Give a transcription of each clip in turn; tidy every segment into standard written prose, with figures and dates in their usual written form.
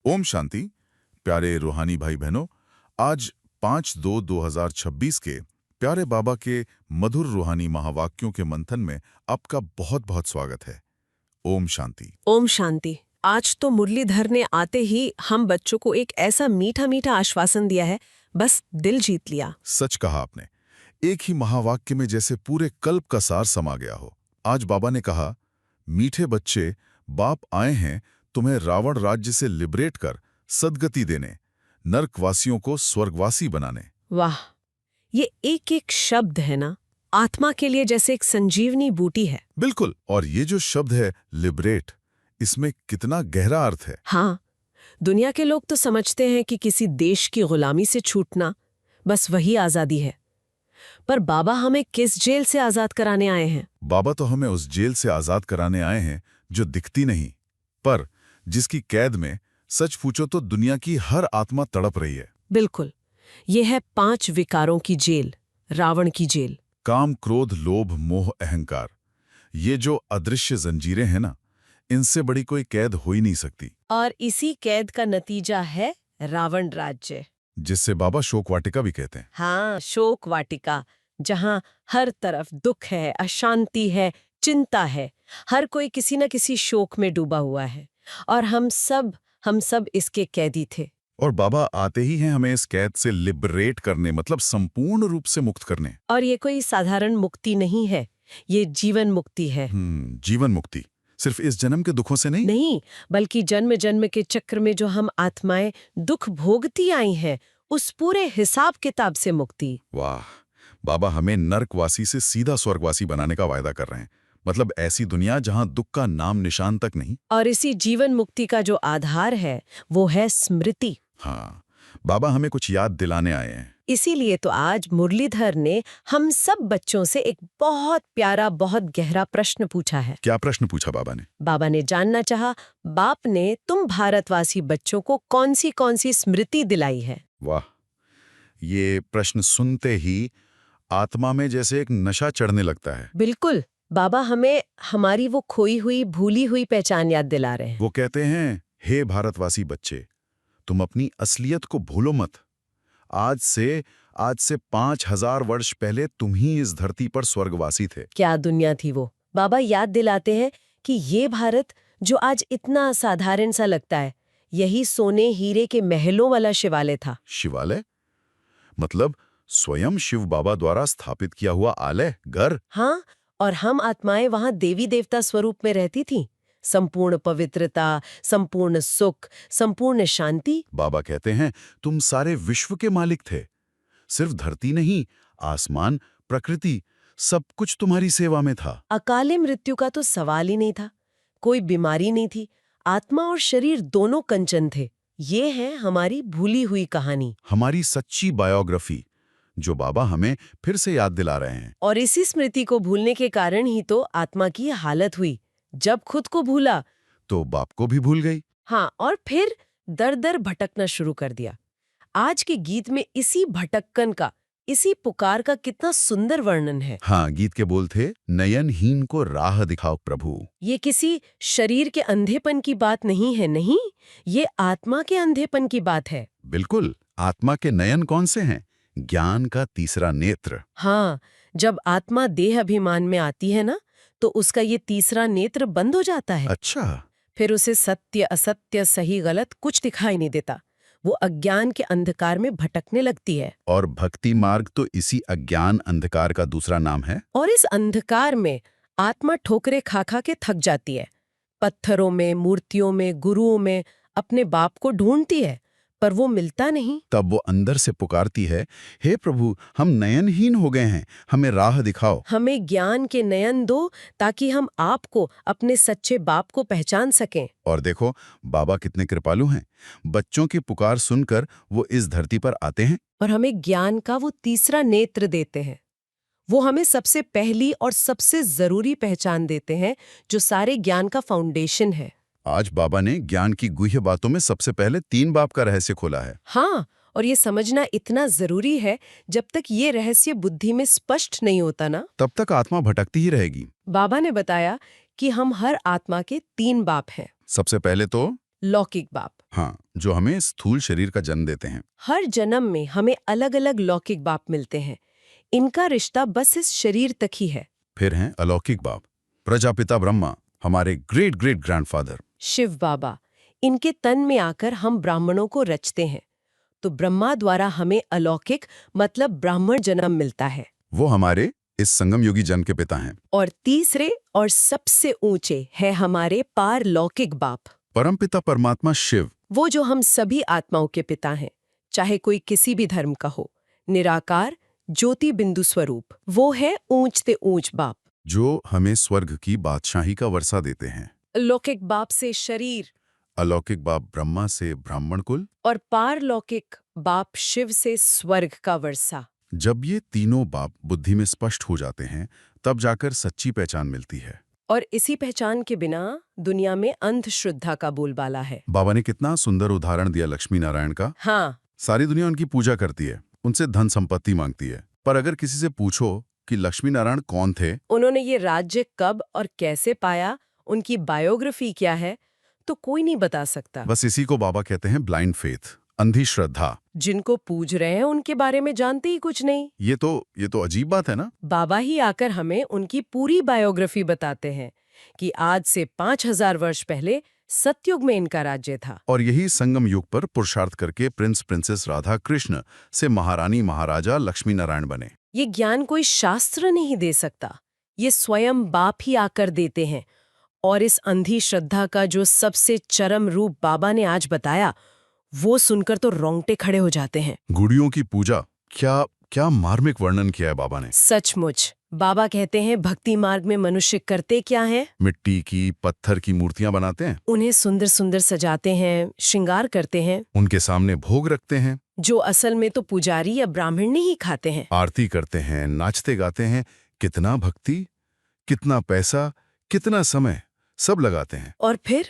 ओम शांति। प्यारे रूहानी भाई बहनों, आज 5/2/2026 के प्यारे बाबा के मधुर रूहानी महावाक्यों के मंथन में आपका बहुत बहुत स्वागत है। ओम शांति। ओम शांति। आज तो मुरलीधर ने आते ही हम बच्चों को एक ऐसा मीठा मीठा आश्वासन दिया है, बस दिल जीत लिया। सच कहा आपने। एक ही महावाक्य में जैसे पूरे कल्प का सार समा गया हो। आज बाबा ने कहा, मीठे बच्चे, बाप आए हैं तुम्हें रावण राज्य से लिबरेट कर सद्गति देने, नरकवासियों को स्वर्गवासी बनाने। वाह, ये एक एक शब्द है ना, आत्मा के लिए जैसे एक संजीवनी बूटी है। बिल्कुल। और ये जो शब्द है लिबरेट, इसमें कितना गहरा अर्थ है। हाँ, दुनिया के लोग तो समझते हैं कि किसी देश की गुलामी से छूटना बस वही आजादी है, पर बाबा हमें किस जेल से आजाद कराने आए हैं? बाबा तो हमें उस जेल से आजाद कराने आए हैं जो दिखती नहीं, पर जिसकी कैद में सच पूछो तो दुनिया की हर आत्मा तड़प रही है। बिल्कुल, ये है 5 विकारों की जेल, रावण की जेल। काम, क्रोध, लोभ, मोह, अहंकार, ये जो अदृश्य जंजीरें हैं ना, इनसे बड़ी कोई कैद हो ही नहीं सकती। और इसी कैद का नतीजा है रावण राज्य, जिससे बाबा शोक वाटिका भी कहते हैं। हाँ, शोक वाटिका, जहाँ हर तरफ दुख है, अशांति है, चिंता है, हर कोई किसी न किसी शोक में डूबा हुआ है, और हम सब इसके कैदी थे। और बाबा आते ही हैं हमें इस कैद से लिबरेट करने, मतलब संपूर्ण रूप से मुक्त करने। और ये कोई साधारण मुक्ति नहीं है, ये जीवन मुक्ति है। जीवन मुक्ति, सिर्फ इस जन्म के दुखों से नहीं। नहीं, बल्कि जन्म जन्म के चक्र में जो हम आत्माएं दुख भोगती आई हैं, उस पूरे हिसाब किताब से मुक्ति। वाह, बाबा हमें नरकवासी से सीधा स्वर्गवासी बनाने का वायदा कर रहे हैं। मतलब ऐसी दुनिया जहां दुख का नाम निशान तक नहीं। और इसी जीवन मुक्ति का जो आधार है, वो है स्मृति। हाँ, बाबा हमें कुछ याद दिलाने आए हैं। इसीलिए तो आज मुरलीधर ने हम सब बच्चों से एक बहुत प्यारा, बहुत गहरा प्रश्न पूछा है। क्या प्रश्न पूछा बाबा ने? बाबा ने जानना चाहा, बाप ने तुम भारतवासी बच्चों को कौन सी स्मृति दिलाई है? वाह, ये प्रश्न सुनते ही आत्मा में जैसे एक नशा चढ़ने लगता है। बिल्कुल, बाबा हमें हमारी वो खोई हुई, भूली हुई पहचान याद दिला रहे हैं। वो कहते हैं, हे भारतवासी बच्चे, तुम अपनी असलियत को भूलो मत। आज से 5000 वर्ष पहले तुम ही इस धरती पर स्वर्गवासी थे। क्या दुनिया थी वो! बाबा याद दिलाते हैं कि ये भारत जो आज इतना साधारण सा लगता है, यही सोने हीरे के महलों वाला शिवालय था। शिवालय मतलब स्वयं शिव बाबा द्वारा स्थापित किया हुआ आलय, घर। हाँ, और हम आत्माएं वहां देवी देवता स्वरूप में रहती थीं। संपूर्ण पवित्रता, संपूर्ण सुख, संपूर्ण शांति। बाबा कहते हैं, तुम सारे विश्व के मालिक थे। सिर्फ धरती नहीं, आसमान, प्रकृति, सब कुछ तुम्हारी सेवा में था। अकाले मृत्यु का तो सवाल ही नहीं था, कोई बीमारी नहीं थी, आत्मा और शरीर दोनों कंचन थे। ये है हमारी भूली हुई कहानी, हमारी सच्ची बायोग्राफी, जो बाबा हमें फिर से याद दिला रहे हैं। और इसी स्मृति को भूलने के कारण ही तो आत्मा की हालत हुई। जब खुद को भूला तो बाप को भी भूल गई। हाँ, और फिर दर दर भटकना शुरू कर दिया। आज के गीत में इसी भटकन का, इसी पुकार का कितना सुंदर वर्णन है। हाँ, गीत के बोल थे, नयनहीन को राह दिखाओ प्रभु। ये किसी शरीर के अंधेपन की बात नहीं है, नहीं, ये आत्मा के अंधेपन की बात है। बिल्कुल। आत्मा के नयन कौन से हैं? ज्ञान का तीसरा नेत्र। हाँ, जब आत्मा देह अभिमान में आती है ना, तो उसका ये तीसरा नेत्र बंद हो जाता है। अच्छा। फिर उसे सत्य, असत्य, सही, गलत कुछ दिखाई नहीं देता। वो अज्ञान के अंधकार में भटकने लगती है। और भक्ति मार्ग तो इसी अज्ञान अंधकार का दूसरा नाम है। और इस अंधकार में आत्मा ठोकरे खा खा के थक जाती है। पत्थरों में, मूर्तियों में, गुरुओं में अपने बाप को ढूंढती है, पर वो मिलता नहीं। तब वो अंदर से पुकारती है, हे प्रभु, हम नयनहीन हो गए हैं, हमें राह दिखाओ। हमें ज्ञान के नयन दो, ताकि हम आपको, अपने सच्चे बाप को पहचान सकें। और देखो बाबा कितने कृपालु हैं। बच्चों की पुकार सुनकर वो इस धरती पर आते हैं और हमें ज्ञान का वो तीसरा नेत्र देते हैं। वो हमें सबसे पहली और सबसे जरूरी पहचान देते हैं, जो सारे ज्ञान का फाउंडेशन है। आज बाबा ने ज्ञान की गुह्य बातों में सबसे पहले 3 बाप का रहस्य खोला है। हाँ, और ये समझना इतना जरूरी है, जब तक ये रहस्य बुद्धि में स्पष्ट नहीं होता ना, तब तक आत्मा भटकती ही रहेगी। बाबा ने बताया कि हम हर आत्मा के 3 बाप हैं। सबसे पहले तो लौकिक बाप। हाँ, जो हमें स्थूल शरीर का जन्म देते हैं। हर जन्म में हमें अलग-अलग लौकिक बाप मिलते हैं। इनका रिश्ता बस इस शरीर तक ही है। फिर हैं अलौकिक बाप, प्रजापिता ब्रह्मा, हमारे ग्रेट ग्रेट ग्रैंडफादर। शिव बाबा, इनके तन में आकर हम ब्राह्मणों को रचते हैं। तो ब्रह्मा द्वारा हमें अलौकिक मतलब ब्राह्मण जन्म मिलता है। वो हमारे इस संगम युगी जन्म के पिता हैं। और तीसरे और सबसे ऊंचे है हमारे पारलौकिक बाप, परमपिता परमात्मा शिव। वो जो हम सभी आत्माओं के पिता हैं, चाहे कोई किसी भी धर्म का हो। निराकार ज्योति बिंदु स्वरूप, वो है ऊंच ते ऊंच बाप। जो हमें स्वर्ग की बादशाही का वर्षा देते हैं। लौकिक बाप से शरीर, अलौकिक बाप ब्रह्मा से ब्राह्मण कुल, और पारलौकिक बाप शिव से स्वर्ग का वर्षा। जब ये तीनों बाप बुद्धि में स्पष्ट हो जाते हैं, तब जाकर सच्ची पहचान मिलती है। और इसी पहचान के बिना दुनिया में अंधश्रद्धा का बोलबाला है। बाबा ने कितना सुंदर उदाहरण दिया लक्ष्मी नारायण का। हाँ, सारी दुनिया उनकी पूजा करती है, उनसे धन संपत्ति मांगती है, पर अगर किसी से पूछो कि लक्ष्मी नारायण कौन थे, उन्होंने ये राज्य कब और कैसे पाया, उनकी बायोग्राफी क्या है, तो कोई नहीं बता सकता। बस इसी को बाबा कहते हैं ब्लाइंड फेथ, अंधी श्रद्धा। जिनको पूज रहे हैं उनके बारे में जानते ही कुछ नहीं। ये तो अजीब बात है ना। बाबा ही आकर हमें उनकी पूरी बायोग्राफी बताते हैं कि आज से 5000 वर्ष पहले सतयुग में इनका राज्य था। और यही संगम युग पर पुरुषार्थ करके प्रिंस प्रिंसेस राधा कृष्ण से महारानी महाराजा लक्ष्मी नारायण बने। ये ज्ञान कोई शास्त्र नहीं दे सकता, ये स्वयं बाप ही आकर देते हैं। और इस अंधी श्रद्धा का जो सबसे चरम रूप बाबा ने आज बताया, वो सुनकर तो रोंगटे खड़े हो जाते हैं। गुड़ियों की पूजा, क्या क्या मार्मिक वर्णन किया है बाबा ने। सचमुच, बाबा कहते हैं भक्ति मार्ग में मनुष्य करते क्या है? मिट्टी की, पत्थर की मूर्तियां बनाते हैं, उन्हें सुंदर सुंदर सजाते हैं, श्रृंगार करते हैं, उनके सामने भोग रखते हैं, जो असल में तो पुजारी या ब्राह्मण नहीं खाते हैं। आरती करते हैं, नाचते गाते हैं। कितना भक्ति, कितना पैसा, कितना समय सब लगाते हैं। और फिर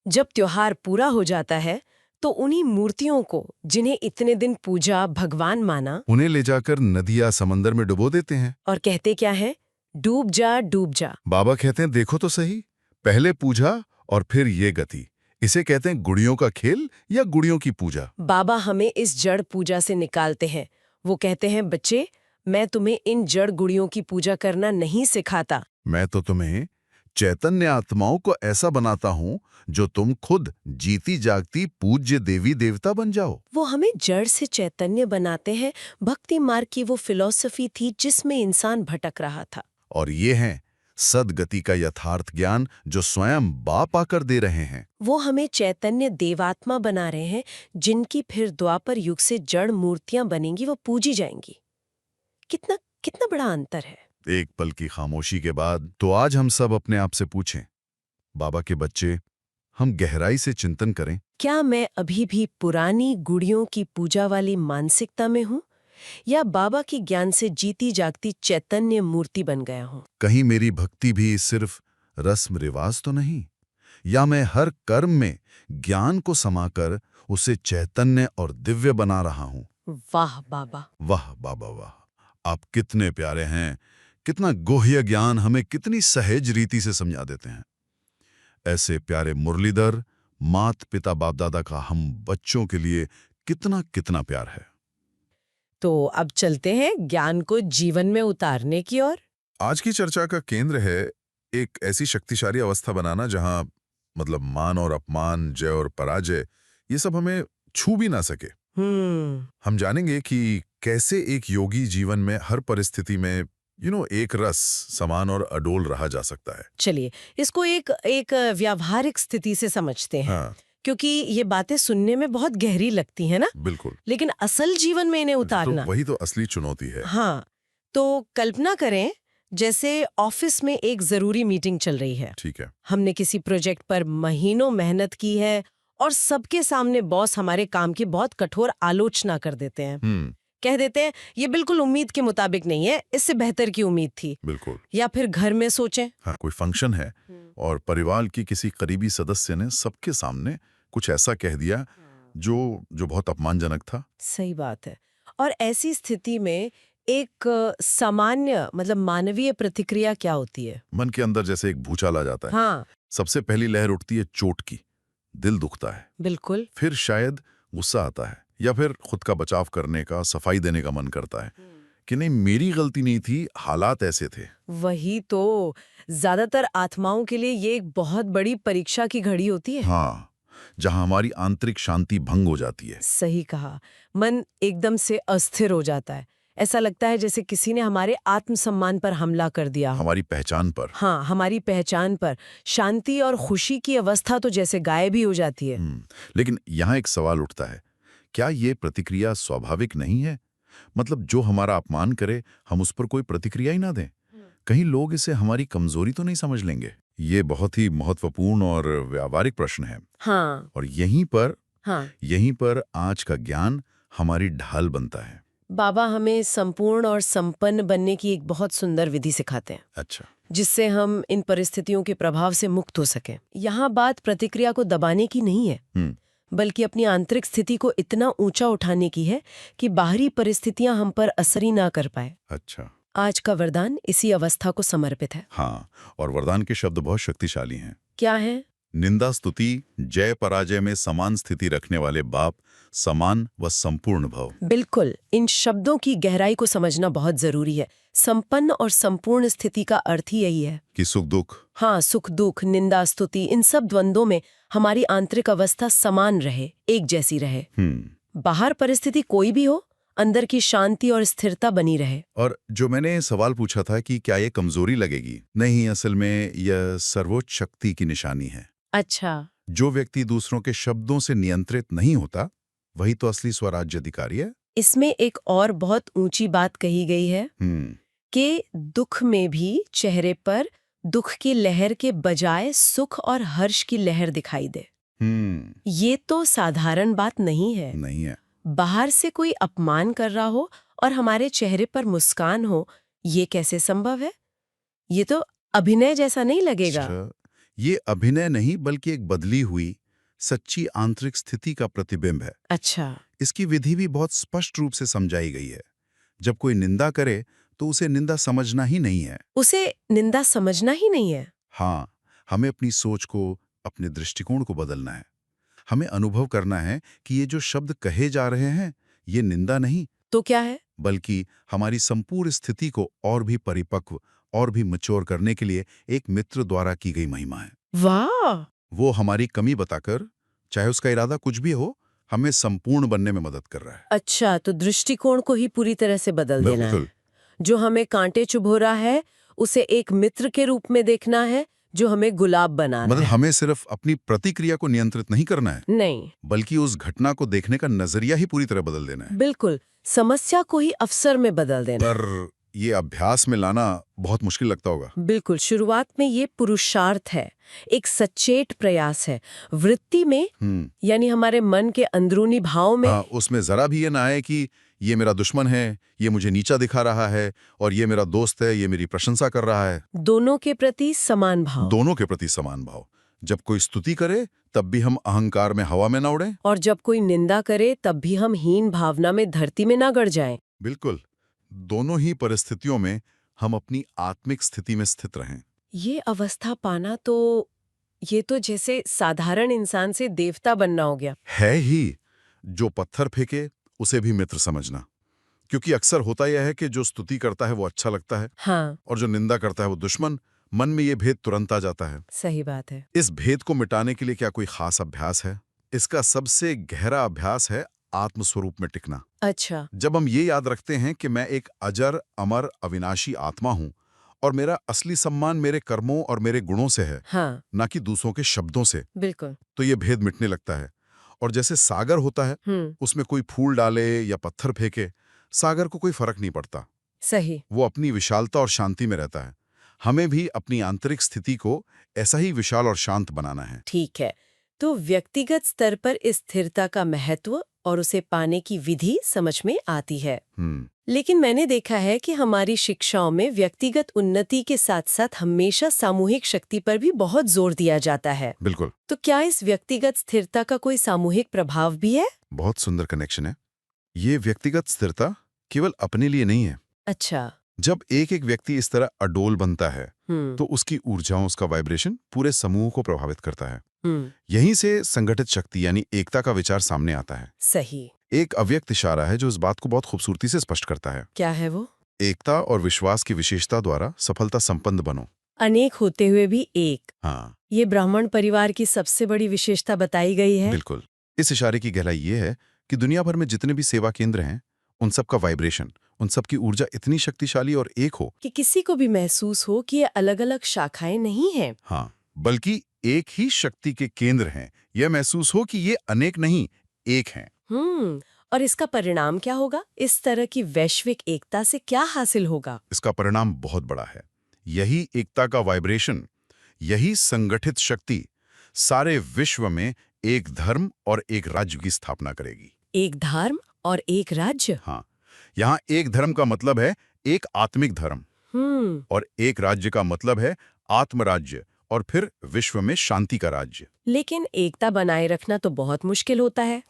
जब त्योहार पूरा हो जाता है तो उन्हीं मूर्तियों को, जिन्हें इतने दिन पूजा भगवान माना, उन्हें ले जाकर नदी या समंदर में डुबो देते हैं। और कहते क्या है? डूब जा डूब जा। बाबा कहते हैं देखो तो सही, पहले पूजा और फिर ये गति। इसे कहते हैं गुड़ियों का खेल या गुड़ियों की पूजा। बाबा हमें इस जड़ पूजा से निकालते हैं। वो कहते हैं बच्चे, मैं तुम्हें इन जड़ गुड़ियों की पूजा करना नहीं सिखाता। मैं तो तुम्हें चैतन्य आत्माओं को ऐसा बनाता हूँ जो तुम खुद जीती जागती पूज्य देवी देवता बन जाओ। वो हमें जड़ से चैतन्य बनाते हैं। भक्ति मार्ग की वो फिलॉसफी थी जिसमें इंसान भटक रहा था। और ये है सदगति का यथार्थ ज्ञान जो स्वयं बाप आकर दे रहे हैं। वो हमें चैतन्य देवात्मा बना रहे हैं, जिनकी फिर द्वापर युग से जड़ मूर्तियां बनेंगी, वो पूजी जाएंगी। कितना कितना बड़ा अंतर है। एक पल की खामोशी के बाद तो आज हम सब अपने आप से पूछें, बाबा के बच्चे, हम गहराई से चिंतन करें, क्या मैं अभी भी पुरानी गुड़ियों की पूजा वाली मानसिकता में हूँ, या बाबा के ज्ञान से जीती जागती चैतन्य मूर्ति बन गया हूँ? कहीं मेरी भक्ति भी सिर्फ रस्म रिवाज तो नहीं, या मैं हर कर्म में ज्ञान को समाकर उसे चैतन्य और दिव्य बना रहा हूं। वाह बाबा, वाह बाबा वाह, आप कितने प्यारे हैं, कितना गुह्य ज्ञान हमें कितनी सहज रीति से समझा देते हैं। ऐसे प्यारे मुरलीधर, मात पिता बाप दादा का हम बच्चों के लिए कितना कितना प्यार है। तो अब चलते हैं ज्ञान को जीवन में उतारने की ओर। आज की चर्चा का केंद्र है एक ऐसी शक्तिशाली अवस्था बनाना जहां मतलब मान और अपमान, जय और पराजय, ये सब हमें छू भी ना सके। हम जानेंगे कि कैसे एक योगी जीवन में हर परिस्थिति में एक रस समान और अडोल रहा जा सकता है। चलिए इसको एक व्यावहारिक स्थिति से समझते हैं। हाँ, क्योंकि ये बातें सुनने में बहुत गहरी लगती है ना, बिल्कुल। लेकिन असल जीवन में इन्हें उतारना, तो वही तो असली चुनौती है। हाँ। तो कल्पना करें जैसे ऑफिस में एक जरूरी मीटिंग चल रही है। ठीक है। हमने किसी प्रोजेक्ट पर महीनों मेहनत की है और सबके सामने बॉस हमारे काम की बहुत कठोर आलोचना कर देते हैं। कह देते हैं ये बिल्कुल उम्मीद के मुताबिक नहीं है, इससे बेहतर की उम्मीद थी। बिल्कुल। या फिर घर में सोचें, हाँ, कोई फंक्शन है और परिवार की किसी करीबी सदस्य ने सबके सामने कुछ ऐसा कह दिया जो बहुत अपमानजनक था। सही बात है। और ऐसी स्थिति में एक सामान्य मतलब मानवीय प्रतिक्रिया क्या होती है? मन के अंदर जैसे एक भूचाल आ जाता है। हाँ, सबसे पहली लहर उठती है चोट की, दिल दुखता है, बिल्कुल। फिर शायद गुस्सा आता है या फिर खुद का बचाव करने का, सफाई देने का मन करता है कि नहीं, मेरी गलती नहीं थी, हालात ऐसे थे। वही तो, ज्यादातर आत्माओं के लिए ये एक बहुत बड़ी परीक्षा की घड़ी होती है। हाँ, जहां हमारी आंतरिक शांति भंग हो जाती है। सही कहा। मन एकदम से अस्थिर हो जाता है। ऐसा लगता है जैसे किसी ने हमारे आत्मसम्मान पर हमला कर दिया हो। हमारी पहचान पर। हाँ, हमारी पहचान पर। शांति और खुशी की अवस्था तो जैसे गायब ही हो जाती है। लेकिन यहाँ एक सवाल उठता है, क्या ये प्रतिक्रिया स्वाभाविक नहीं है? मतलब जो हमारा अपमान करे, हम उस पर कोई प्रतिक्रिया ही ना दें। कहीं लोग इसे हमारी कमजोरी तो नहीं समझ लेंगे? ये बहुत ही महत्वपूर्ण और व्यावहारिक प्रश्न है। हाँ। और हाँ। यहीं पर आज का ज्ञान हमारी ढाल बनता है। बाबा हमें संपूर्ण और संपन्न बनने की एक बहुत सुंदर विधि सिखाते हैं, अच्छा। जिससे हम इन परिस्थितियों के प्रभाव से मुक्त हो सकें। यहाँ बात प्रतिक्रिया को दबाने की नहीं है, बल्कि अपनी आंतरिक स्थिति को इतना ऊंचा उठाने की है कि बाहरी परिस्थितियां हम पर असर ही ना कर पाए। अच्छा। आज का वरदान इसी अवस्था को समर्पित है। हाँ, और वरदान के शब्द बहुत शक्तिशाली हैं। क्या है? निंदा स्तुति जय पराजय में समान स्थिति रखने वाले बाप, समान व संपूर्ण भव। बिल्कुल, इन शब्दों की गहराई को समझना बहुत जरूरी है। संपन्न और संपूर्ण स्थिति का अर्थ ही यही है कि सुख दुख। हाँ, सुख दुख, निंदा स्तुति, इन सब द्वंद्वों में हमारी आंतरिक अवस्था समान रहे, एक जैसी रहे। बाहर परिस्थिति कोई भी हो, अंदर की शांति और स्थिरता बनी रहे। और जो मैंने सवाल पूछा था कि क्या ये कमजोरी लगेगी, नहीं, असल में यह सर्वोच्च शक्ति की निशानी है। अच्छा। जो व्यक्ति दूसरों के शब्दों से नियंत्रित नहीं होता, वही तो असली स्वराज्य अधिकारी है। इसमें एक और बहुत ऊंची बात कही गई है कि दुख में भी चेहरे पर दुख की लहर के बजाय सुख और हर्ष की लहर दिखाई दे। ये तो साधारण बात नहीं है। नहीं है। बाहर से कोई अपमान कर रहा हो और हमारे चेहरे पर मुस्कान हो, ये कैसे संभव है? ये तो अभिनय जैसा नहीं लगेगा। अच्छा, ये अभिनय नहीं बल्कि एक बदली हुई सच्ची आंतरिक स्थिति का प्रतिबिंब है। अच्छा। इसकी विधि भी बहुत स्पष्ट रूप से समझाई गई है। जब कोई निंदा करे तो उसे निंदा समझना ही नहीं है। उसे निंदा समझना ही नहीं है। हाँ, हमें अपनी सोच को, अपने दृष्टिकोण को बदलना है। हमें अनुभव करना है कि ये जो शब्द कहे जा रहे हैं, ये निंदा नहीं, तो क्या है? बल्कि हमारी संपूर्ण स्थिति को और भी परिपक्व और भी मैच्योर करने के लिए एक मित्र द्वारा की गई महिमा है। वाह! वो हमारी कमी बताकर, चाहे उसका इरादा कुछ भी हो, हमें संपूर्ण बनने में मदद कर रहा है। अच्छा, तो दृष्टिकोण को ही पूरी तरह से बदल देना है। बिल्कुल। जो हमें कांटे चुभो रहा है, उसे एक मित्र के रूप में देखना है, जो हमें गुलाब बना रहा मतलब है। हमें सिर्फ अपनी प्रतिक्रिया को नियंत्रित नहीं करना है, नहीं, बल्कि उस घटना को देखने का नजरिया ही पूरी तरह बदल देना है। बिल्कुल, समस्या को ही अवसर में बदल देना। पर ये अभ्यास में लाना बहुत मुश्किल लगता होगा। बिल्कुल, शुरुआत में ये पुरुषार्थ है, एक सचेत प्रयास है। वृत्ति में, यानी हमारे मन के अंदरूनी भाव में, हाँ, उसमें जरा भी ये ना आए कि ये मेरा दुश्मन है, ये मुझे नीचा दिखा रहा है, और ये मेरा दोस्त है, ये मेरी प्रशंसा कर रहा है। दोनों के प्रति समान भाव। दोनों के प्रति समान भाव। जब कोई स्तुति करे तब भी हम अहंकार में हवा में ना उड़े, और जब कोई निंदा करे तब भी हम हीन भावना में धरती में ना गड़ जाएं। बिल्कुल, दोनों ही परिस्थितियों में हम अपनी आत्मिक स्थिति में स्थित रहें। ये अवस्था पाना तो, ये तो जैसे साधारण इंसान से देवता बनना हो गया। है ही। जो पत्थर फेंके उसे भी मित्र समझना, क्योंकि अक्सर होता यह है कि जो स्तुति करता है वो अच्छा लगता है, हाँ, और जो निंदा करता है वो दुश्मन। मन में ये भेद तुरंत आ जाता है। सही बात है। इस भेद को मिटाने के लिए क्या कोई खास अभ्यास है? इसका सबसे गहरा अभ्यास है आत्मस्वरूप में टिकना। अच्छा। जब हम ये याद रखते हैं कि मैं एक अजर, अमर, अविनाशी आत्मा हूं और मेरा असली सम्मान मेरे कर्मों और मेरे गुणों से है, हाँ, ना कि दूसरों के शब्दों से, बिल्कुल। तो ये भेद मिटने लगता है। और जैसे सागर होता है, उसमें कोई फूल डाले या पत्थर फेंके, सागर को कोई फर्क नहीं पड़ता। सही। वो अपनी विशालता और शांति में रहता है। हमें भी अपनी आंतरिक स्थिति को ऐसा ही विशाल और शांत बनाना है। ठीक है, तो व्यक्तिगत स्तर पर इस स्थिरता का महत्व और उसे पाने की विधि समझ में आती है। लेकिन मैंने देखा है कि हमारी शिक्षाओं में व्यक्तिगत उन्नति के साथ साथ हमेशा सामूहिक शक्ति पर भी बहुत जोर दिया जाता है। बिल्कुल। तो क्या इस व्यक्तिगत स्थिरता का कोई सामूहिक प्रभाव भी है? बहुत सुंदर कनेक्शन है। ये व्यक्तिगत स्थिरता केवल अपने लिए नहीं है, अच्छा। जब एक एक व्यक्ति इस तरह अडोल बनता है तो उसकी ऊर्जाओं, उसका वाइब्रेशन पूरे समूह को प्रभावित करता है। यहीं से संगठित शक्ति यानी एकता का विचार सामने आता है। सही। एक अव्यक्त इशारा है जो इस बात को बहुत खूबसूरती से स्पष्ट करता है। क्या है वो? एकता और विश्वास की विशेषता द्वारा सफलता संपन्न बनो। अनेक होते हुए भी एक। हाँ, ये ब्राह्मण परिवार की सबसे बड़ी विशेषता बताई गई है। बिल्कुल। इस इशारे की गहराई ये है कि दुनिया भर में जितने भी सेवा केंद्र हैं, उन सब का वाइब्रेशन, उन सब की ऊर्जा इतनी शक्तिशाली और एक हो कि किसी को भी महसूस हो कि ये अलग-अलग शाखाएं नहीं हैं। हाँ, बल्कि एक ही शक्ति के केंद्र हैं। यह महसूस हो कि ये अनेक नहीं, एक हैं। और इसका परिणाम क्या होगा? इस तरह की वैश्विक एकता से क्या हासिल होगा? इसका परिणाम बहुत बड़ा है। यही एकता का वाइब्रेशन, यही संगठित शक्ति सारे विश्व में एक धर्म और एक राज्य की स्थापना करेगी। एक धर्म और एक राज्य। हाँ, यहाँ एक धर्म का मतलब है एक आत्मिक धर्म, और एक राज्य का मतलब है आत्मराज्य, और फिर विश्व में शांति का राज्य। लेकिन एकता बनाए रखना तो बहुत मुश्किल होता है।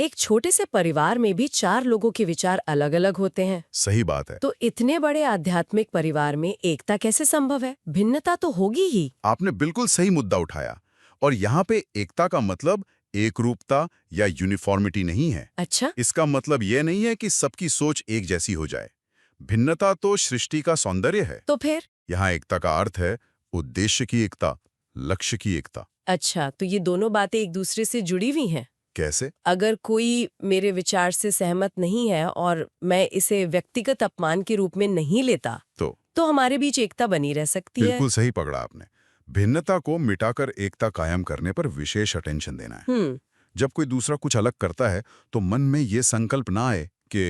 एक छोटे से परिवार में भी 4 लोगों के विचार अलग-अलग होते हैं। सही बात है। तो इतने बड़े आध्यात्मिक परिवार में एकता कैसे संभव है? भिन्नता तो होगी ही। आपने बिल्कुल सही मुद्दा उठाया। और यहाँ पे एकता का मतलब एकरूपता या यूनिफॉर्मिटी नहीं है। अच्छा। इसका मतलब यह नहीं है कि सबकी सोच एक जैसी हो जाए। भिन्नता तो सृष्टि का सौंदर्य है। तो फिर? यहाँ एकता का अर्थ है उद्देश्य की एकता, लक्ष्य की एकता। अच्छा, तो ये दोनों बातें एक दूसरे से जुड़ी हुई हैं। कैसे? अगर कोई मेरे विचार से सहमत नहीं है और मैं इसे व्यक्तिगत अपमान के रूप में नहीं लेता, तो हमारे बीच एकता बनी रह सकती है। बिल्कुल सही पकड़ा आपने। भिन्नता को मिटाकर एकता कायम करने पर विशेष अटेंशन देना है। जब कोई दूसरा कुछ अलग करता है तो मन में ये संकल्प ना आए कि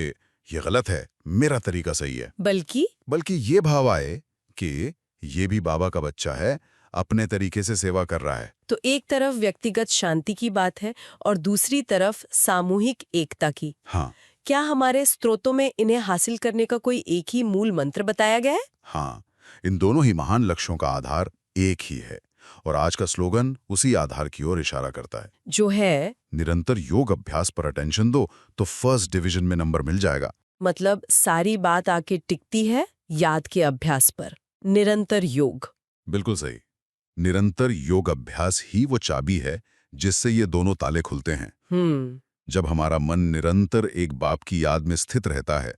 ये गलत है, मेरा तरीका सही है, बल्कि ये भाव आए कि ये भी बाबा का बच्चा है, अपने तरीके से सेवा कर रहा है। तो एक तरफ व्यक्तिगत शांति की बात है और दूसरी तरफ सामूहिक एकता की। हाँ। क्या हमारे स्त्रोतों में इन्हें हासिल करने का कोई एक ही मूल मंत्र बताया गया है? हाँ, इन दोनों ही महान लक्ष्यों का आधार एक ही है, और आज का स्लोगन उसी आधार की ओर इशारा करता है, जो है निरंतर योग अभ्यास पर अटेंशन दो तो फर्स्ट डिवीजन में नंबर मिल जाएगा। मतलब सारी बात आके टिकती है याद के अभ्यास पर। निरंतर योग। बिल्कुल सही। निरंतर योग अभ्यास ही वो चाबी है जिससे ये दोनों ताले खुलते हैं। जब हमारा मन निरंतर एक बाप की याद में स्थित रहता है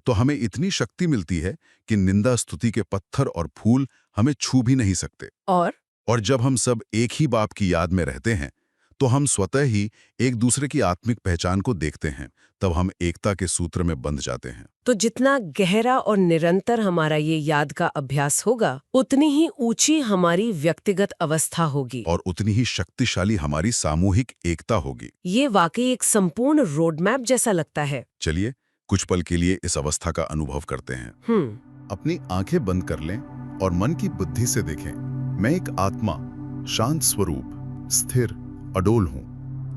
तो हमें इतनी शक्ति मिलती है कि निंदा स्तुति के पत्थर और फूल हमें छू भी नहीं सकते। और जब हम सब एक ही बाप की याद में रहते हैं तो हम स्वतः ही एक दूसरे की आत्मिक पहचान को देखते हैं, तब हम एकता के सूत्र में बंध जाते हैं। तो जितना गहरा और निरंतर हमारा ये याद का अभ्यास होगा, उतनी ही ऊंची हमारी व्यक्तिगत अवस्था होगी और उतनी ही शक्तिशाली हमारी सामूहिक एकता होगी। ये वाकई एक संपूर्ण रोड मैप जैसा लगता है। चलिए कुछ पल के लिए इस अवस्था का अनुभव करते हैं। अपनी आंखें बंद कर लें और मन की बुद्धि से देखें, मैं एक आत्मा, शांत स्वरूप, स्थिर, अडोल हूँ।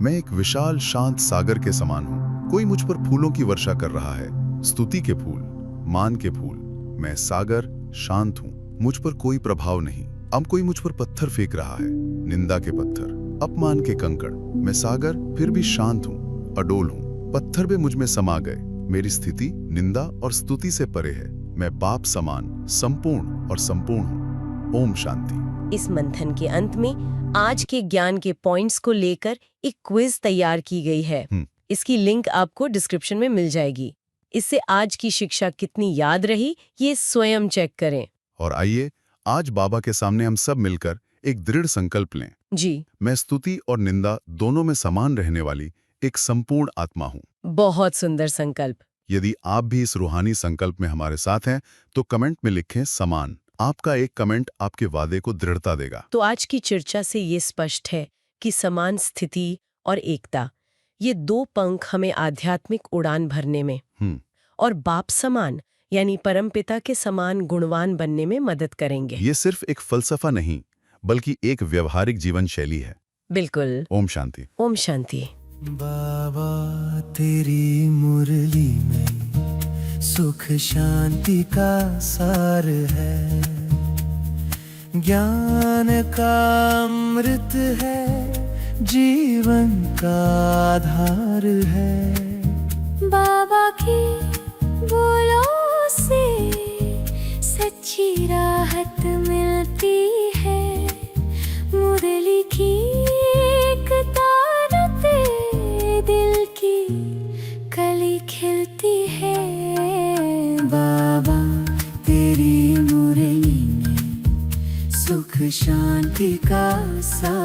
मैं एक विशाल शांत सागर के समान हूँ। कोई मुझ पर फूलों की वर्षा कर रहा है, स्तुति के फूल, मान के फूल। मैं सागर, शांत हूँ, मुझ पर कोई प्रभाव नहीं। अब कोई मुझ पर पत्थर फेंक रहा है, निंदा के पत्थर, अपमान के कंकड़। मैं सागर फिर भी शांत हूँ, अडोल हूँ। पत्थर भी मुझ में समा गए। मेरी स्थिति निंदा और स्तुति से परे है। मैं बाप समान, संपूर्ण और संपूर्ण हूँ। ओम शांति। इस मंथन के अंत में आज के ज्ञान के पॉइंट्स को लेकर एक क्विज तैयार की गई है। इसकी लिंक आपको डिस्क्रिप्शन में मिल जाएगी। इससे आज की शिक्षा कितनी याद रही, ये स्वयं चेक करें। और आइए आज बाबा के सामने हम सब मिलकर एक दृढ़ संकल्प लें। जी। मैं स्तुति और निंदा दोनों में समान रहने वाली एक संपूर्ण आत्मा हूँ। बहुत सुंदर संकल्प। यदि आप भी इस रूहानी संकल्प में हमारे साथ हैं तो कमेंट में लिखें समान। आपका एक कमेंट आपके वादे को दृढ़ता देगा। तो आज की चर्चा से ये स्पष्ट है कि समान स्थिति और एकता, ये 2 पंख हमें आध्यात्मिक उड़ान भरने में और बाप समान यानी परमपिता के समान गुणवान बनने में मदद करेंगे। ये सिर्फ एक फलसफा नहीं बल्कि एक व्यवहारिक जीवन शैली है। बिल्कुल। ओम शांति। ओम शांति। बाबा तेरी मुरली में सुख शांति का सार है, ज्ञान का अमृत है, जीवन का आधार है। बाबा की बोलों से अच्छी राहत मिलती है। मुरली की एक तार पे दिल की कली खिलती है। बाबा तेरी मुरली में सुख शांति का सा